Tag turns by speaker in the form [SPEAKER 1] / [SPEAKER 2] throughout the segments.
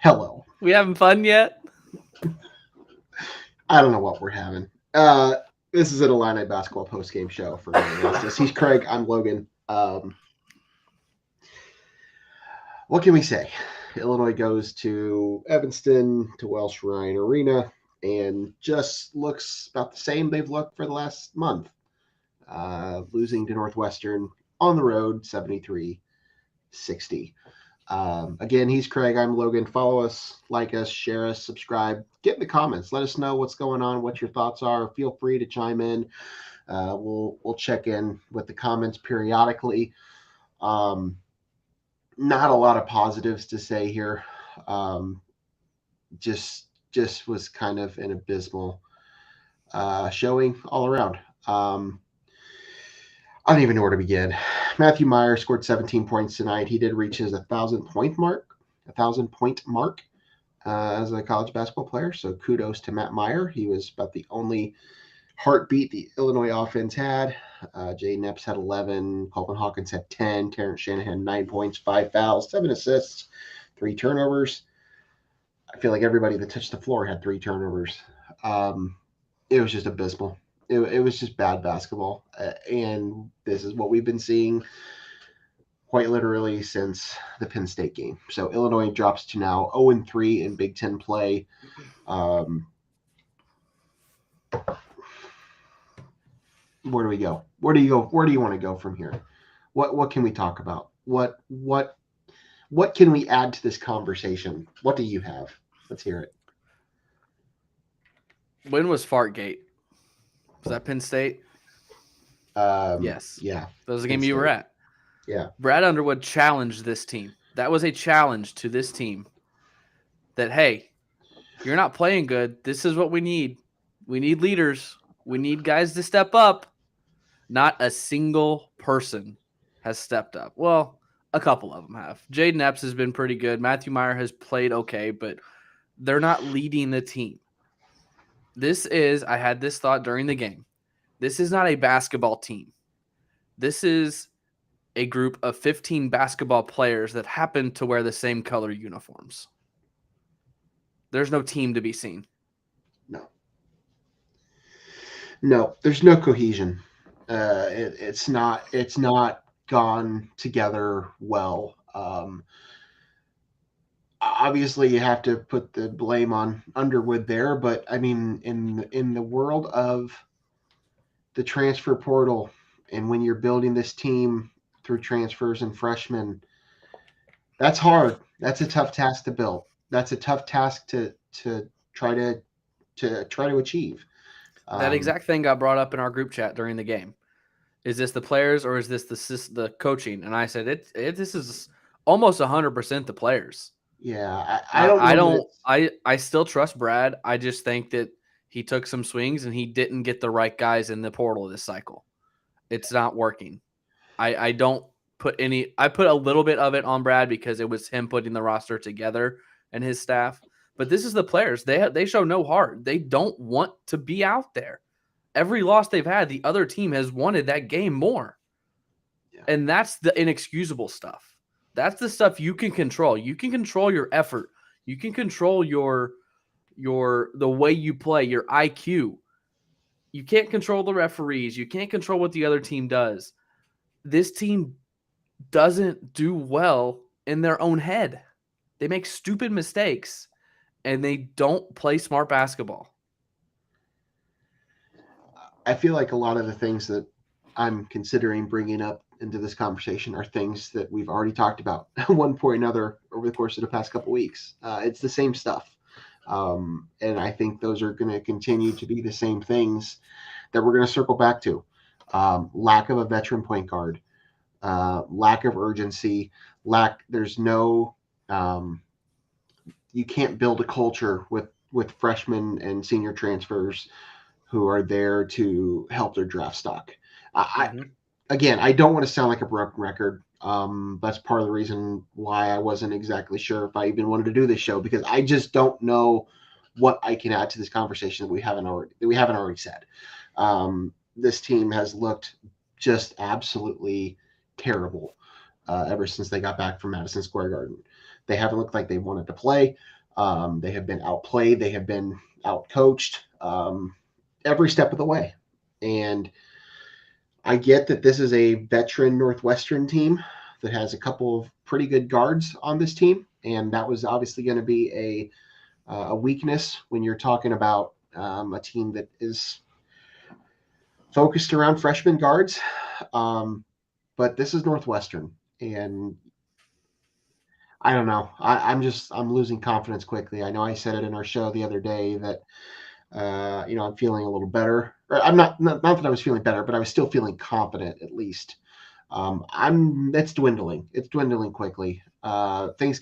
[SPEAKER 1] Hello.
[SPEAKER 2] We having fun yet?
[SPEAKER 1] I don't know what we're having. This is an Illini basketball post-game show for Augustus. He's Craig. I'm Logan. What can we say? Illinois goes to Evanston, to Welsh Ryan Arena, and just looks about the same they've looked for the last month. Losing to Northwestern on the road, 73-60. Again, he's Craig. I'm Logan. Follow us, like us, share us, subscribe. Get in the comments. Let us know what's going on, what your thoughts are. Feel free to chime in. We'll check in with the comments periodically. Not a lot of positives to say here. Just was kind of an abysmal showing all around. I don't even know where to begin. Matthew Meyer scored 17 points tonight. He did reach his 1,000-point mark as a college basketball player. So kudos to Matt Meyer. He was about the only heartbeat the Illinois offense had. Jay Nepps had 11. Colvin Hawkins had 10. Terrence Shanahan 9 points, 5 fouls, 7 assists, 3 turnovers. I feel like everybody that touched the floor had 3 turnovers. It was just abysmal. It was just bad basketball. And this is what we've been seeing quite literally since the Penn State game. So Illinois drops to now 0-3 in Big Ten play. Where do we go? Where do you go? Where do you want to go from here? What can we talk about? What can we add to this conversation? What do you have? Let's hear it.
[SPEAKER 2] When was Fartgate? Was that Penn State? Yes.
[SPEAKER 1] Yeah.
[SPEAKER 2] That was the game you were at.
[SPEAKER 1] Yeah.
[SPEAKER 2] Brad Underwood challenged this team. That was a challenge to this team that, hey, you're not playing good. This is what we need. We need leaders. We need guys to step up. Not a single person has stepped up. Well, a couple of them have. Jaden Epps has been pretty good. Matthew Meyer has played okay, but they're not leading the team. I had this thought during the game. This is not a basketball team. This is a group of 15 basketball players that happen to wear the same color uniforms. There's no team to be seen.
[SPEAKER 1] No, there's no cohesion. It's not gone together well. Obviously, you have to put the blame on Underwood there, but I mean, in the world of the transfer portal, and when you're building this team through transfers and freshmen, that's hard. That's a tough task to build. That's a tough task to try to achieve.
[SPEAKER 2] That exact thing got brought up in our group chat during the game. Is this the players or is this the coaching? And I said this is almost 100% the players.
[SPEAKER 1] Yeah, I
[SPEAKER 2] still trust Brad. I just think that he took some swings and he didn't get the right guys in the portal this cycle. It's not working. I don't put any. I put a little bit of it on Brad because it was him putting the roster together and his staff. But this is the players. They show no heart. They don't want to be out there. Every loss they've had, the other team has wanted that game more. Yeah. And that's the inexcusable stuff. That's the stuff you can control. You can control your effort. You can control the way you play, your IQ. You can't control the referees. You can't control what the other team does. This team doesn't do well in their own head. They make stupid mistakes, and they don't play smart basketball.
[SPEAKER 1] I feel like a lot of the things that I'm considering bringing up into this conversation are things that we've already talked about at one point or another over the course of the past couple of weeks. It's the same stuff. And I think those are going to continue to be the same things that we're going to circle back to. Lack of a veteran point guard, lack of urgency, there's no, you can't build a culture with freshmen and senior transfers who are there to help their draft stock. Again, I don't want to sound like a broken record. That's part of the reason why I wasn't exactly sure if I even wanted to do this show, because I just don't know what I can add to this conversation that we haven't already said. This team has looked just absolutely terrible. ever since they got back from Madison Square Garden. They haven't looked like they wanted to play. They have been outplayed. They have been outcoached every step of the way. And I get that this is a veteran Northwestern team that has a couple of pretty good guards on this team, and that was obviously going to be a weakness when you're talking about a team that is focused around freshman guards. But this is Northwestern, and I don't know. I'm losing confidence quickly. I know I said it in our show the other day that I'm feeling a little better. Or I'm not that I was feeling better, but I was still feeling confident at least. It's dwindling. It's dwindling quickly. Things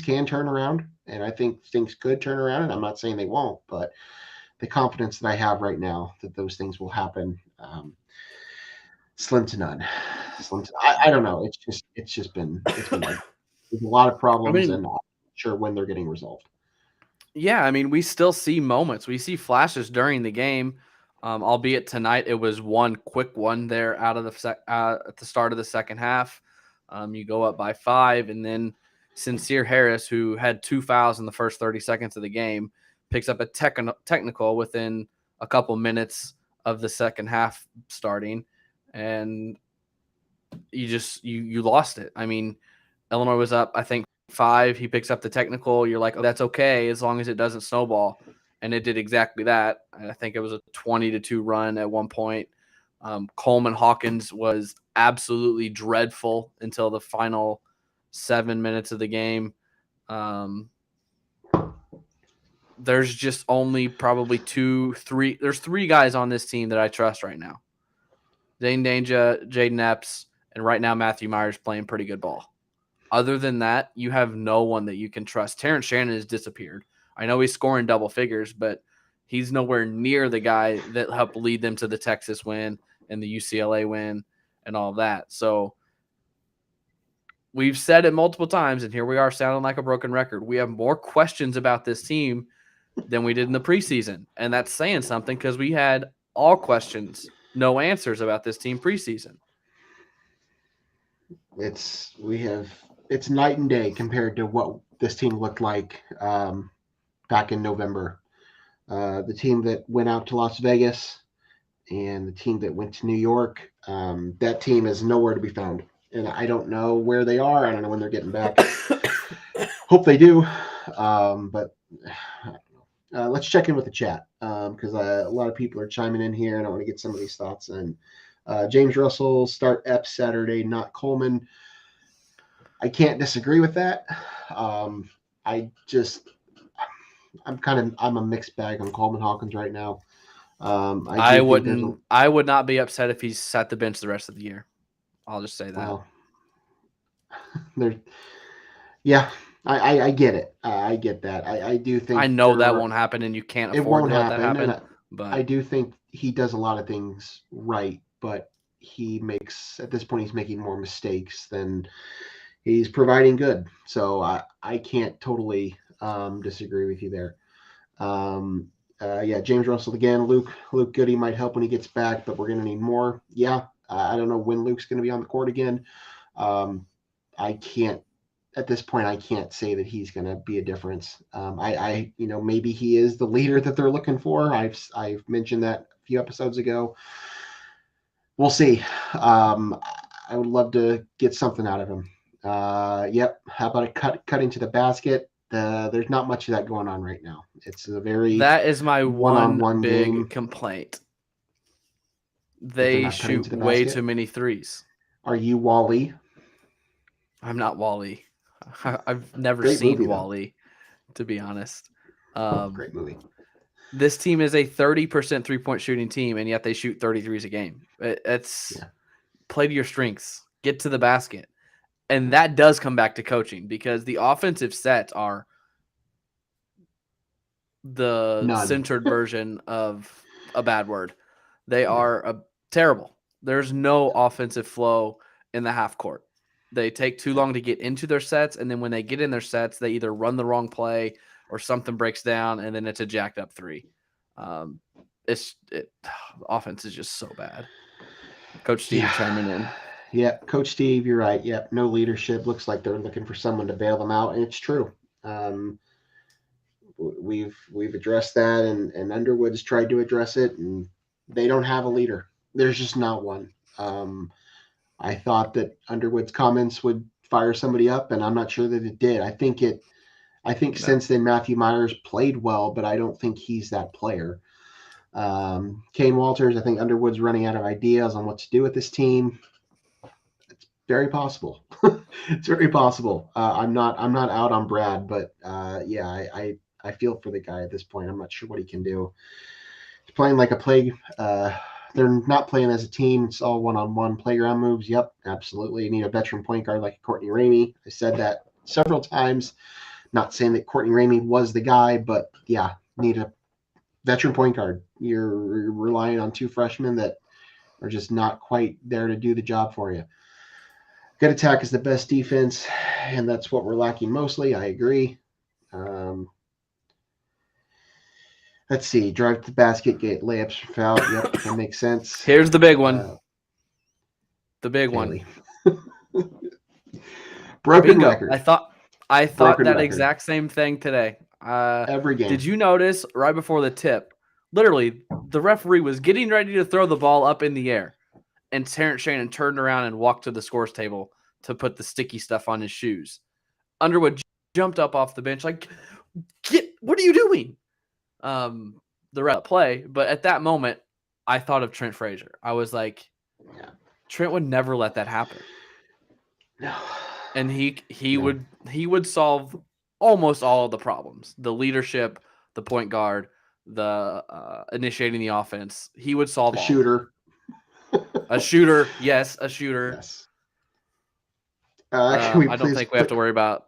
[SPEAKER 1] can turn around, and I think things could turn around. And I'm not saying they won't, but the confidence that I have right now that those things will happen, slim to none. I don't know. It's just been like there's a lot of
[SPEAKER 2] I
[SPEAKER 1] problems,
[SPEAKER 2] mean,
[SPEAKER 1] and I'm not sure when they're getting resolved.
[SPEAKER 2] yeah, I mean, we still see moments. We see flashes during the game, albeit tonight it was one quick one there out of the at the start of the second half. You go up by 5, and then Sincere Harris, who had 2 fouls in the first 30 seconds of the game, picks up a technical within a couple minutes of the second half starting, and you lost it. I mean, Illinois was up, I think, 5. He picks up the technical. You're like, oh, that's okay as long as it doesn't snowball. And it did exactly that. I think it was a 20-2 run at one point. Coleman Hawkins was absolutely dreadful until the final 7 minutes of the game. There's just only probably 3. There's 3 guys on this team that I trust right now. Dane Danger, Jaden Epps, and right now Matthew Myers playing pretty good ball. Other than that, you have no one that you can trust. Terrence Shannon has disappeared. I know he's scoring double figures, but he's nowhere near the guy that helped lead them to the Texas win and the UCLA win and all of that. So we've said it multiple times, and here we are sounding like a broken record. We have more questions about this team than we did in the preseason, and that's saying something because we had all questions, no answers about this team preseason.
[SPEAKER 1] It's night and day compared to what this team looked like back in November. The team that went out to Las Vegas and the team that went to New York, that team is nowhere to be found. And I don't know where they are. I don't know when they're getting back. Hope they do. But let's check in with the chat because a lot of people are chiming in here, and I want to get some of these thoughts. And James Russell, start Epps Saturday, not Coleman. I can't disagree with that. I'm a mixed bag on Coleman Hawkins right now.
[SPEAKER 2] I would not be upset if he's sat the bench the rest of the year. I'll just say that.
[SPEAKER 1] Well, yeah, I get it. I get that. I do think
[SPEAKER 2] I know that won't happen, and you can't afford to let that happen. But
[SPEAKER 1] I do think he does a lot of things right, but at this point he's making more mistakes than he's providing good. So I can't totally disagree with you there. James Russell again. Luke Goody might help when he gets back, but we're going to need more. Yeah, I don't know when Luke's going to be on the court again. I can't at this point. I can't say that he's going to be a difference. Maybe he is the leader that they're looking for. I've mentioned that a few episodes ago. We'll see. I would love to get something out of him. Yep. How about a cutting to the basket? There's not much of that going on right now. It's a very
[SPEAKER 2] that is my
[SPEAKER 1] one-on-one
[SPEAKER 2] big
[SPEAKER 1] game.
[SPEAKER 2] complaint. They shoot way too many threes.
[SPEAKER 1] Are you Wally?
[SPEAKER 2] I'm not Wally. I've never seen Wally, to be honest.
[SPEAKER 1] Great movie.
[SPEAKER 2] This team is a 30% 3-point shooting team, and yet they shoot 33s a game. Play to your strengths. Get to the basket. And that does come back to coaching because the offensive sets are the centered version of a bad word. They are terrible. There's no offensive flow in the half court. They take too long to get into their sets, and then when they get in their sets, they either run the wrong play or something breaks down, and then it's a jacked up 3. The offense is just so bad. Coach Steve chiming in.
[SPEAKER 1] Yep, Coach Steve, you're right. Yep, no leadership. Looks like they're looking for someone to bail them out, and it's true. Um, we've addressed that, and Underwood's tried to address it, and they don't have a leader. There's just not one. I thought that Underwood's comments would fire somebody up, and I'm not sure that it did. I think
[SPEAKER 2] No.
[SPEAKER 1] since then Matthew Myers played well, but I don't think he's that player. Kane Walters, I think Underwood's running out of ideas on what to do with this team. It's very possible. It's very possible. I'm not out on Brad, but yeah, I feel for the guy at this point. I'm not sure what he can do. He's playing like a plague. They're not playing as a team. It's all one-on-one playground moves. Yep, absolutely. You need a veteran point guard like Courtney Ramey. I said that several times. Not saying that Courtney Ramey was the guy, but yeah, need a veteran point guard. You're relying on two freshmen that are just not quite there to do the job for you. Good attack is the best defense, and that's what we're lacking mostly. I agree. Let's see. Drive to the basket, get layups from foul. Yep, that makes sense.
[SPEAKER 2] Here's the big one. The big
[SPEAKER 1] Haley.
[SPEAKER 2] one.
[SPEAKER 1] Broken
[SPEAKER 2] Bingo.
[SPEAKER 1] record.
[SPEAKER 2] I thought
[SPEAKER 1] Broken
[SPEAKER 2] that
[SPEAKER 1] record.
[SPEAKER 2] exact same thing today.
[SPEAKER 1] Every game.
[SPEAKER 2] Did you notice right before the tip? Literally, the referee was getting ready to throw the ball up in the air, and Terrence Shannon turned around and walked to the scores table to put the sticky stuff on his shoes. Underwood jumped up off the bench like, what are you doing? The rest of the play, but at that moment, I thought of Trent Frazier. I was like,
[SPEAKER 1] Yeah.
[SPEAKER 2] Trent would never let that happen.
[SPEAKER 1] No.
[SPEAKER 2] And he would solve almost all of the problems. The leadership, the point guard, the initiating the offense. He would solve
[SPEAKER 1] A
[SPEAKER 2] all.
[SPEAKER 1] shooter.
[SPEAKER 2] A shooter, yes, a shooter.
[SPEAKER 1] Yes.
[SPEAKER 2] I don't think we have to worry about.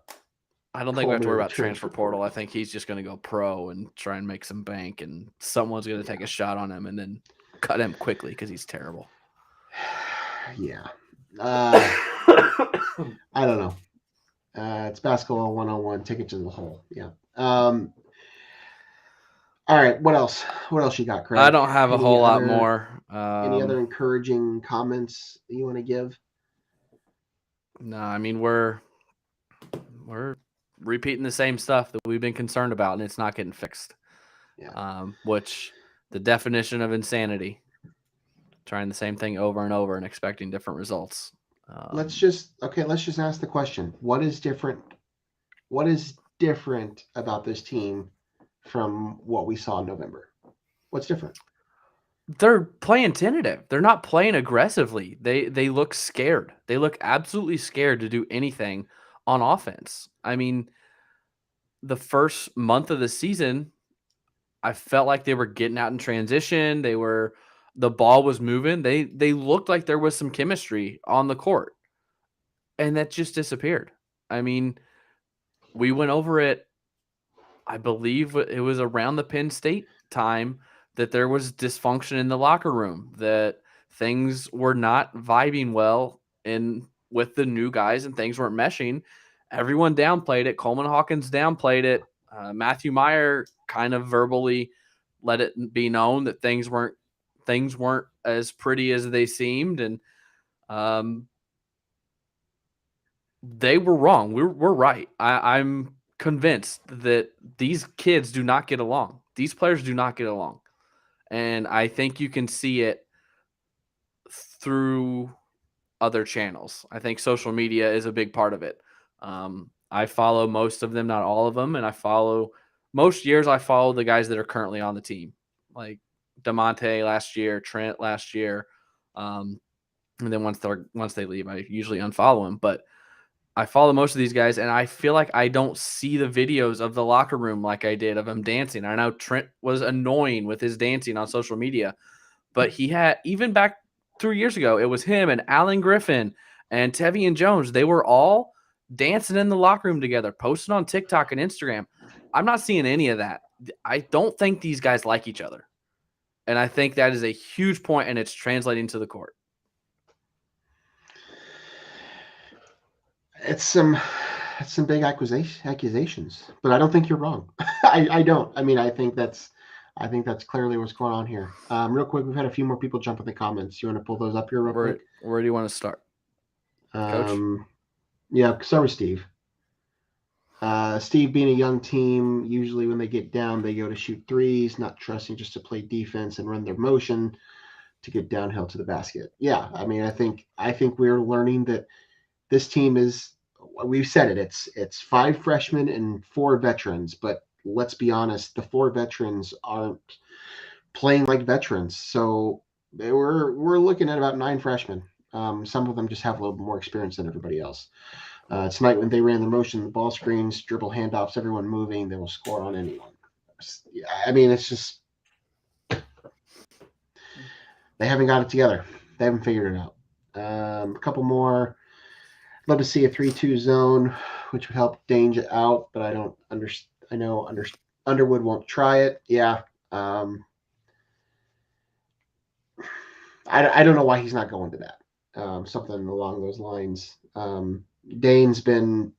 [SPEAKER 2] I don't think we have to worry about transfer portal. I think he's just going to go pro and try and make some bank, and someone's going to take a shot on him and then cut him quickly because he's terrible.
[SPEAKER 1] Yeah. I don't know. It's basketball 101. Take it to the hole. Yeah. All right. What else? What else you got, Craig?
[SPEAKER 2] I don't have a whole lot more.
[SPEAKER 1] Any other encouraging comments that you want to give?
[SPEAKER 2] No, I mean we're repeating the same stuff that we've been concerned about, and it's not getting fixed.
[SPEAKER 1] Yeah.
[SPEAKER 2] Which the definition of insanity. Trying the same thing over and over and expecting different results.
[SPEAKER 1] Let's just ask the question. What is different? What is different about this team from what we saw in November? What's different?
[SPEAKER 2] They're playing tentative. They're not playing aggressively. They look scared. They look absolutely scared to do anything on offense. I mean, the first month of the season, I felt like they were getting out in transition. The ball was moving. They looked like there was some chemistry on the court. And that just disappeared. I mean, we went over it, I believe it was around the Penn State time, that there was dysfunction in the locker room, that things were not vibing well with the new guys and things weren't meshing. Everyone downplayed it. Coleman Hawkins downplayed it. Matthew Meyer kind of verbally let it be known that things weren't as pretty as they seemed, and they were wrong. We're right. I'm convinced that these kids do not get along. These players do not get along. And I think you can see it through other channels. I think social media is a big part of it. I follow most of them, not all of them. And most years I follow the guys that are currently on the team, like DeMonte last year, Trent last year. And then once they leave, I usually unfollow them. But I follow most of these guys, and I feel like I don't see the videos of the locker room like I did of him dancing. I know Trent was annoying with his dancing on social media, but he had, even back 3 years ago, it was him and Alan Griffin and Tevian Jones. They were all dancing in the locker room together, posting on TikTok and Instagram. I'm not seeing any of that. I don't think these guys like each other. And I think that is a huge point, and it's translating to the court.
[SPEAKER 1] It's some big accusations, but I don't think you're wrong. I don't. I mean, I think that's clearly what's going on here. Real quick, we've had a few more people jump in the comments. You want to pull those up here real quick?
[SPEAKER 2] Where do you want to start? Coach?
[SPEAKER 1] Yeah, so is Steve. Steve being a young team, usually when they get down, they go to shoot threes, not trusting just to play defense and run their motion to get downhill to the basket. Yeah, I mean, I think we're learning that this team is. We've said it. It's 5 freshmen and 4 veterans, but let's be honest, the 4 veterans aren't playing like veterans. So we're looking at about 9 freshmen. Some of them just have a little bit more experience than everybody else. Tonight, when they ran the motion, the ball screens, dribble handoffs, everyone moving, they will score on anyone. I mean, it's just they haven't got it together. They haven't figured it out. A couple more. Love to see a 3-2 zone, which would help Dange out, but I don't understand. I know Underwood won't try it. Yeah. I don't know why he's not going to that. Something along those lines. Dane's been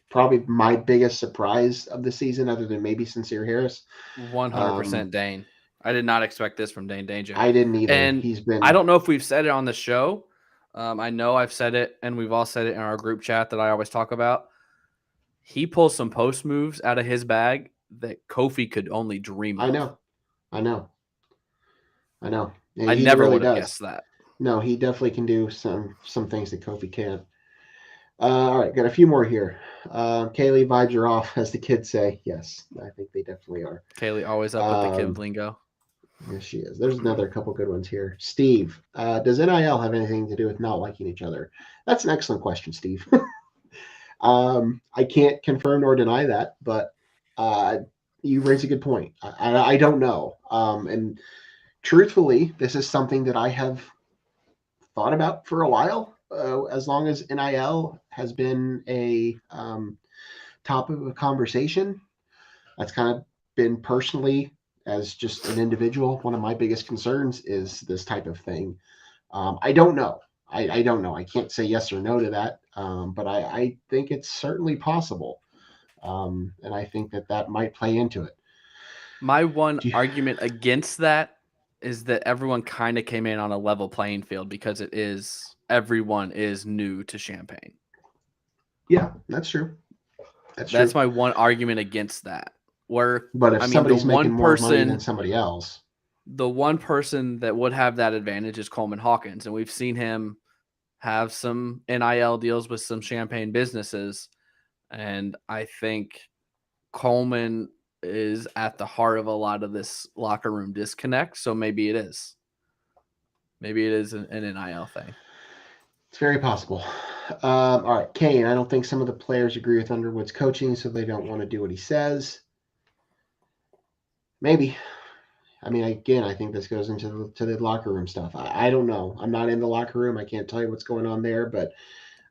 [SPEAKER 1] probably my biggest surprise of the season, other than maybe Sincere Harris.
[SPEAKER 2] 100% Dane. I did not expect this from Dane Danger.
[SPEAKER 1] I didn't either.
[SPEAKER 2] And
[SPEAKER 1] He's been.
[SPEAKER 2] I don't know if we've said it on the show. I know I've said it, and we've all said it in our group chat that I always talk about. He pulls some post moves out of his bag that Kofi could only dream of.
[SPEAKER 1] I know. Yeah,
[SPEAKER 2] I never would have guessed that.
[SPEAKER 1] No, he definitely can do some things that Kofi can't. All right, got a few more here. Kaylee, vibes are off, as the kids say. Yes, I think they definitely are.
[SPEAKER 2] Kaylee always up with the kid lingo.
[SPEAKER 1] Yes, she is. There's another couple good ones here. Steve, does NIL have anything to do with not liking each other? That's an excellent question, Steve. I can't confirm nor deny that, but you raise a good point. I don't know. And truthfully, this is something that I have thought about for a while. As long as NIL has been a topic of a conversation, that's kind of been personally, as just an individual, one of my biggest concerns is this type of thing. I don't know. I don't know. I can't say yes or no to that, but I think it's certainly possible. And I think that might play into it.
[SPEAKER 2] My one argument against that is that everyone kind of came in on a level playing field because everyone is new to Champaign.
[SPEAKER 1] Yeah, that's true.
[SPEAKER 2] That's my one argument against that.
[SPEAKER 1] But if somebody's making more money than somebody else,
[SPEAKER 2] the one person that would have that advantage is Coleman Hawkins, and we've seen him have some NIL deals with some Champaign businesses, and I think Coleman is at the heart of a lot of this locker room disconnect. So maybe it is. Maybe it is an NIL thing.
[SPEAKER 1] It's very possible. All right, Kane, I don't think some of the players agree with Underwood's coaching, so they don't want to do what he says. Maybe. I mean, again, I think this goes into the locker room stuff. I don't know. I'm not in the locker room. I can't tell you what's going on there, but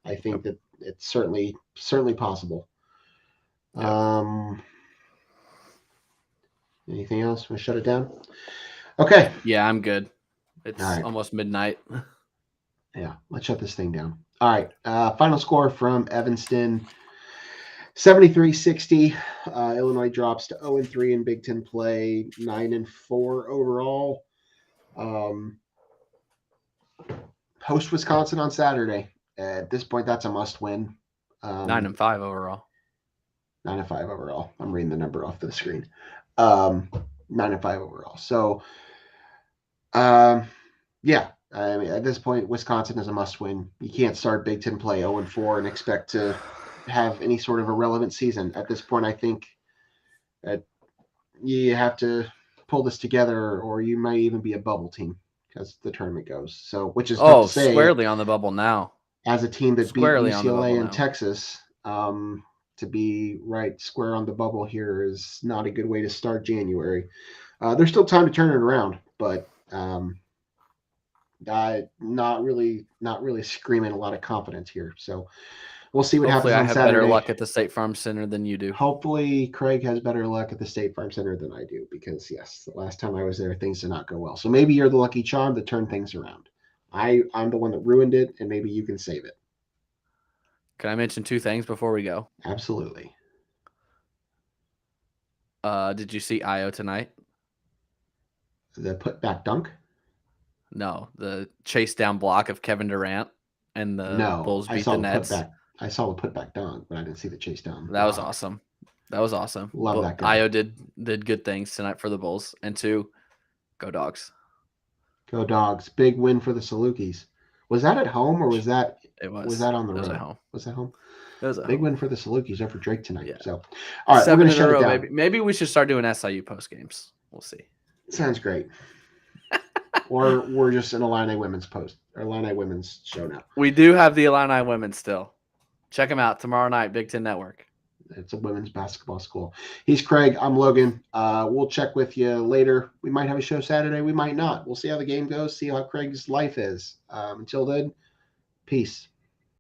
[SPEAKER 1] I think that it's certainly possible. Yep. Anything else? Want to shut it down? Okay.
[SPEAKER 2] Yeah, I'm good. It's almost midnight.
[SPEAKER 1] Yeah, let's shut this thing down. All right. Final score from Evanston. 73-60. Illinois drops to 0-3 in Big Ten play, 9-4 overall. Host Wisconsin on Saturday. At this point, that's a must-win.
[SPEAKER 2] 9-5 overall.
[SPEAKER 1] 9-5 overall. I'm reading the number off the screen. 9-5 overall. So, yeah. I mean, at this point, Wisconsin is a must-win. You can't start Big Ten play 0-4 and expect to have any sort of a relevant season. At this point, I think that you have to pull this together, or you might even be a bubble team as the tournament goes. So, which is tough to say.
[SPEAKER 2] Squarely on the bubble now.
[SPEAKER 1] As a team that beat UCLA and Texas, to be right square on the bubble here is not a good way to start January. There's still time to turn it around, but not really screaming a lot of confidence here. So we'll see what happens on Saturday.
[SPEAKER 2] Hopefully I have better luck at the State Farm Center than you do.
[SPEAKER 1] Hopefully Craig has better luck at the State Farm Center than I do, because yes, the last time I was there, things did not go well. So maybe you're the lucky charm to turn things around. I'm the one that ruined it, and maybe you can save it.
[SPEAKER 2] Can I mention 2 things before we go?
[SPEAKER 1] Absolutely.
[SPEAKER 2] Did you see Io tonight?
[SPEAKER 1] The putback dunk?
[SPEAKER 2] No, the chase down block of Kevin Durant and the
[SPEAKER 1] No,
[SPEAKER 2] Bulls
[SPEAKER 1] I
[SPEAKER 2] beat
[SPEAKER 1] saw
[SPEAKER 2] the
[SPEAKER 1] the
[SPEAKER 2] Nets.
[SPEAKER 1] putback. I saw the putback dunk, but I didn't see the chase down.
[SPEAKER 2] That was
[SPEAKER 1] block.
[SPEAKER 2] awesome. That was awesome.
[SPEAKER 1] Love that guy.
[SPEAKER 2] Io did good things tonight for the Bulls. And 2, go Dogs.
[SPEAKER 1] Go Dogs. Big win for the Salukis. Was that at home or was that on the road?
[SPEAKER 2] It was at home.
[SPEAKER 1] Was that home?
[SPEAKER 2] It was at
[SPEAKER 1] Big
[SPEAKER 2] home.
[SPEAKER 1] win for the Salukis over Drake tonight.
[SPEAKER 2] Yeah.
[SPEAKER 1] So, all right,
[SPEAKER 2] 7
[SPEAKER 1] we're going to
[SPEAKER 2] in a
[SPEAKER 1] shut it
[SPEAKER 2] row,
[SPEAKER 1] down.
[SPEAKER 2] baby. Maybe we should start doing SIU post games. We'll see.
[SPEAKER 1] Sounds great. Or we're just an Illini women's post or Illini women's show now.
[SPEAKER 2] We do have the Illini women still. Check them out tomorrow night, Big Ten Network.
[SPEAKER 1] It's a women's basketball school. He's Craig. I'm Logan. We'll check with you later. We might have a show Saturday. We might not. We'll see how the game goes, see how Craig's life is. Until then, peace.